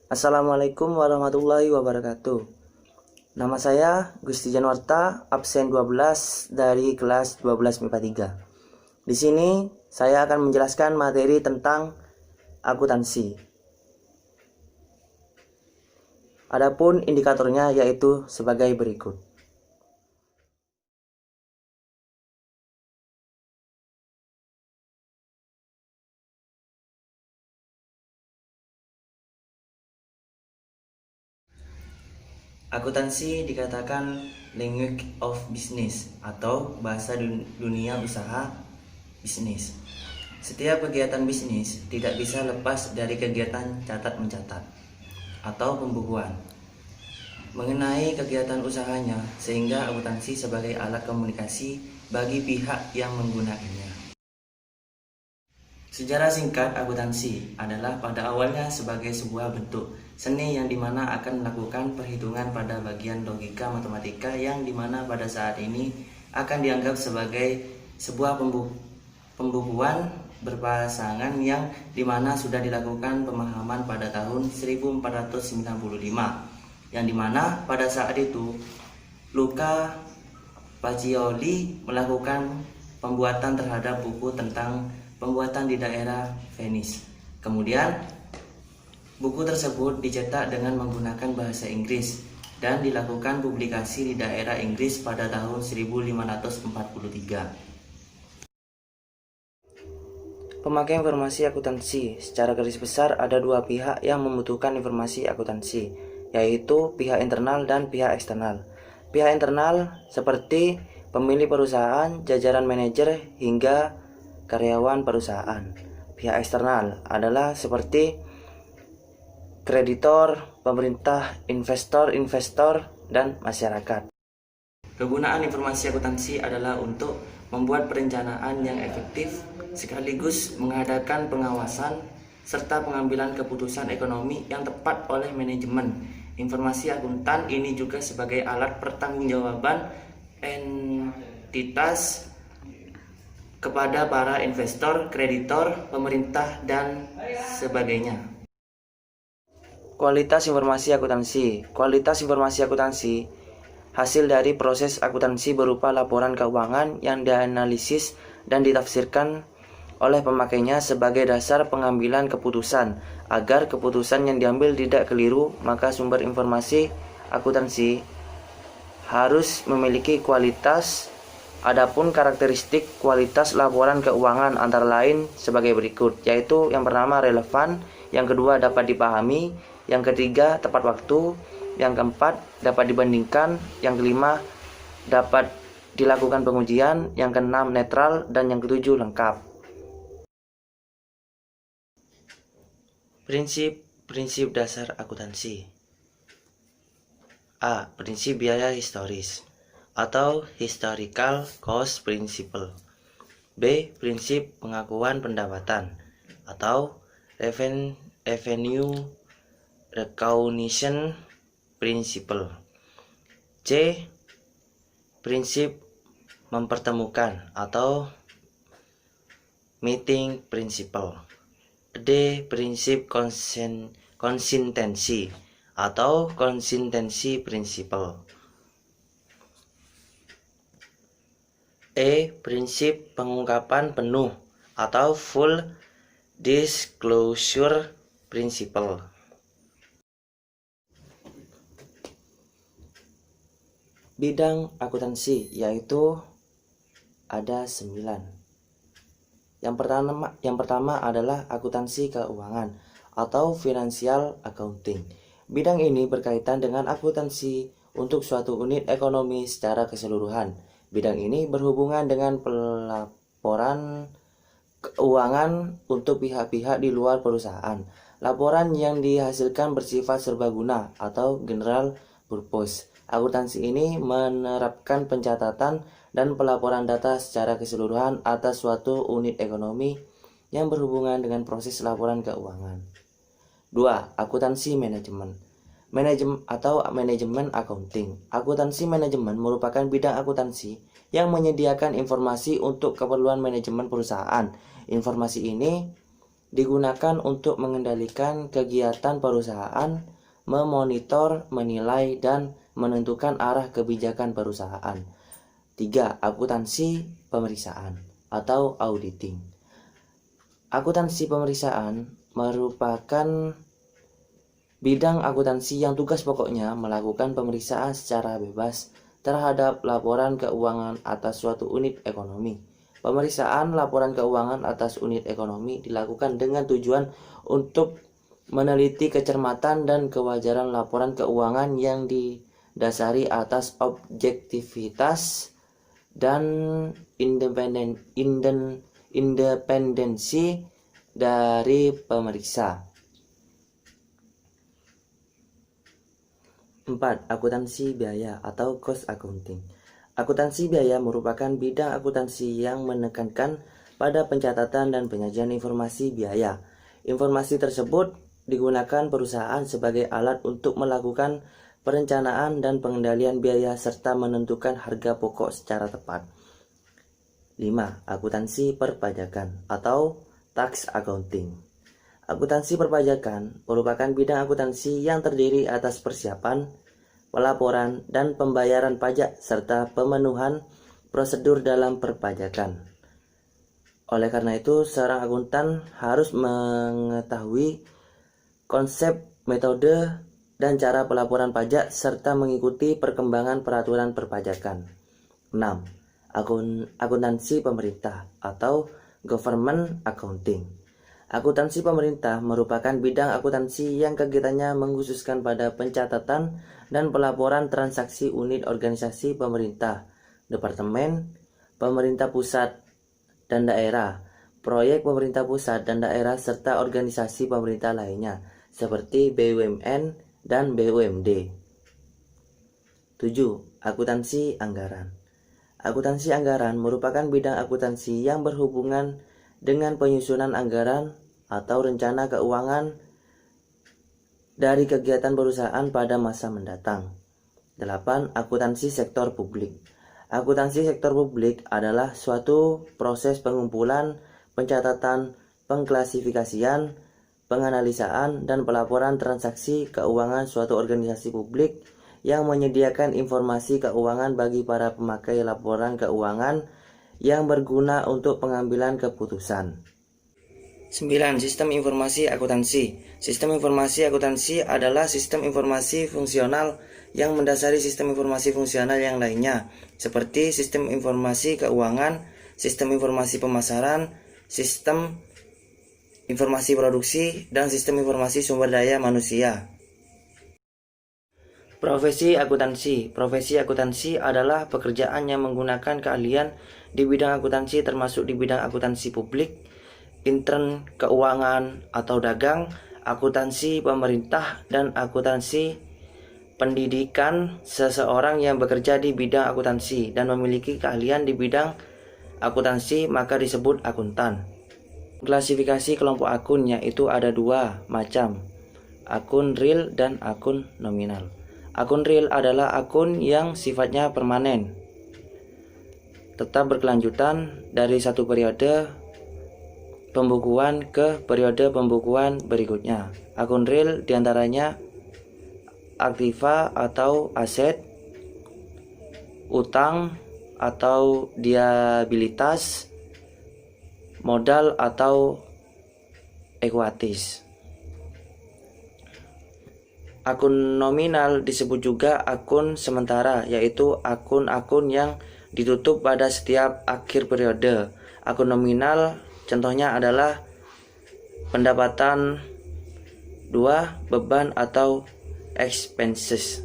Assalamualaikum warahmatullahi wabarakatuh. Nama saya Gusti Janwarta, absen 12 dari kelas 12 MIPA 3. Di sini saya akan menjelaskan materi tentang akuntansi. Adapun indikatornya yaitu sebagai berikut. Akuntansi dikatakan language of business atau bahasa dunia usaha bisnis. Setiap kegiatan bisnis tidak bisa lepas dari kegiatan catat mencatat atau pembukuan mengenai kegiatan usahanya, sehingga akuntansi sebagai alat komunikasi bagi pihak yang menggunakannya. Sejarah singkat akuntansi adalah pada awalnya sebagai sebuah bentuk seni yang dimana akan melakukan perhitungan pada bagian logika matematika yang dimana pada saat ini akan dianggap sebagai sebuah pembukuan berpasangan yang dimana sudah dilakukan pemahaman pada tahun 1495, yang dimana pada saat itu Luca Pacioli melakukan pembuatan terhadap buku tentang pembuatan di daerah Venice. Kemudian buku tersebut dicetak dengan menggunakan bahasa Inggris dan dilakukan publikasi di daerah Inggris pada tahun 1543. Pemakai informasi akuntansi. Secara garis besar ada dua pihak yang membutuhkan informasi akuntansi, yaitu pihak internal dan pihak eksternal. Pihak internal seperti pemilik perusahaan, jajaran manajer, hingga karyawan perusahaan. Pihak eksternal adalah seperti kreditor, pemerintah, investor, dan masyarakat. Kegunaan informasi akuntansi adalah untuk membuat perencanaan yang efektif sekaligus mengadakan pengawasan serta pengambilan keputusan ekonomi yang tepat oleh manajemen. Informasi akuntan ini juga sebagai alat pertanggungjawaban entitas kepada para investor, kreditor, pemerintah, dan sebagainya. Kualitas informasi akuntansi. Kualitas informasi akuntansi hasil dari proses akuntansi berupa laporan keuangan yang dianalisis dan ditafsirkan oleh pemakainya sebagai dasar pengambilan keputusan. Agar keputusan yang diambil tidak keliru, maka sumber informasi akuntansi harus memiliki kualitas. Adapun karakteristik kualitas laporan keuangan antara lain sebagai berikut, yaitu yang pertama relevan, yang kedua dapat dipahami, yang ketiga tepat waktu, yang keempat dapat dibandingkan, yang kelima dapat dilakukan pengujian, yang keenam netral, dan yang ketujuh lengkap. Prinsip dasar akuntansi. A. Prinsip biaya historis atau historical cost principle. B. Prinsip pengakuan pendapatan atau revenue recognition principle. C. Prinsip mempertemukan atau meeting principle. D. Prinsip konsistensi atau konsistensi principle. E. Prinsip pengungkapan penuh atau full disclosure principle. Bidang akuntansi yaitu ada 9. Yang pertama adalah akuntansi keuangan atau financial accounting. Bidang ini berkaitan dengan akuntansi untuk suatu unit ekonomi secara keseluruhan. Bidang ini berhubungan dengan pelaporan keuangan untuk pihak-pihak di luar perusahaan. Laporan yang dihasilkan bersifat serbaguna atau general purpose. Akuntansi ini menerapkan pencatatan dan pelaporan data secara keseluruhan atas suatu unit ekonomi yang berhubungan dengan proses laporan keuangan. 2. Akuntansi manajemen. Manajemen accounting. Akuntansi manajemen merupakan bidang akuntansi yang menyediakan informasi untuk keperluan manajemen perusahaan. Informasi ini digunakan untuk mengendalikan kegiatan perusahaan, memonitor, menilai, dan menentukan arah kebijakan perusahaan. 3. Akuntansi pemeriksaan atau auditing. Akuntansi pemeriksaan merupakan bidang akuntansi yang tugas pokoknya melakukan pemeriksaan secara bebas terhadap laporan keuangan atas suatu unit ekonomi. Pemeriksaan laporan keuangan atas unit ekonomi dilakukan dengan tujuan untuk meneliti kecermatan dan kewajaran laporan keuangan yang didasari atas objektivitas dan independensi dari pemeriksa. 4. Akuntansi biaya atau cost accounting. Akuntansi biaya merupakan bidang akuntansi yang menekankan pada pencatatan dan penyajian informasi biaya. Informasi tersebut digunakan perusahaan sebagai alat untuk melakukan perencanaan dan pengendalian biaya serta menentukan harga pokok secara tepat. 5. Akuntansi perpajakan atau tax accounting. Akuntansi perpajakan merupakan bidang akuntansi yang terdiri atas persiapan, pelaporan, dan pembayaran pajak serta pemenuhan prosedur dalam perpajakan. Oleh karena itu, seorang akuntan harus mengetahui konsep, metode, dan cara pelaporan pajak serta mengikuti perkembangan peraturan perpajakan. 6. Akuntansi pemerintah atau government accounting. Akuntansi pemerintah merupakan bidang akuntansi yang kegiatannya mengkhususkan pada pencatatan dan pelaporan transaksi unit organisasi pemerintah, departemen, pemerintah pusat dan daerah, proyek pemerintah pusat dan daerah serta organisasi pemerintah lainnya seperti BUMN dan BUMD. 7. Akuntansi anggaran. Akuntansi anggaran merupakan bidang akuntansi yang berhubungan dengan penyusunan anggaran atau rencana keuangan dari kegiatan perusahaan pada masa mendatang. 8. Akuntansi sektor publik. Akuntansi sektor publik adalah suatu proses pengumpulan, pencatatan, pengklasifikasian, penganalisaan, dan pelaporan transaksi keuangan suatu organisasi publik yang menyediakan informasi keuangan bagi para pemakai laporan keuangan yang berguna untuk pengambilan keputusan. 9. Sistem informasi akuntansi. Sistem informasi akuntansi adalah sistem informasi fungsional yang mendasari sistem informasi fungsional yang lainnya, seperti sistem informasi keuangan, sistem informasi pemasaran, sistem informasi produksi, dan sistem informasi sumber daya manusia. Profesi akuntansi. Profesi akuntansi adalah pekerjaan yang menggunakan keahlian di bidang akuntansi termasuk di bidang akuntansi publik, intern keuangan atau dagang, akuntansi pemerintah, dan akuntansi pendidikan. Seseorang yang bekerja di bidang akuntansi dan memiliki keahlian di bidang akuntansi maka disebut akuntan. Klasifikasi kelompok akun yaitu ada 2 macam, akun real dan akun nominal. Akun real adalah akun yang sifatnya permanen, tetap berkelanjutan dari satu periode pembukuan ke periode pembukuan berikutnya. Akun real diantaranya aktiva atau aset, utang atau liabilitas, modal atau ekuitas. Akun nominal disebut juga akun sementara, yaitu akun-akun yang ditutup pada setiap akhir periode. Akun nominal contohnya adalah pendapatan 2, beban atau expenses.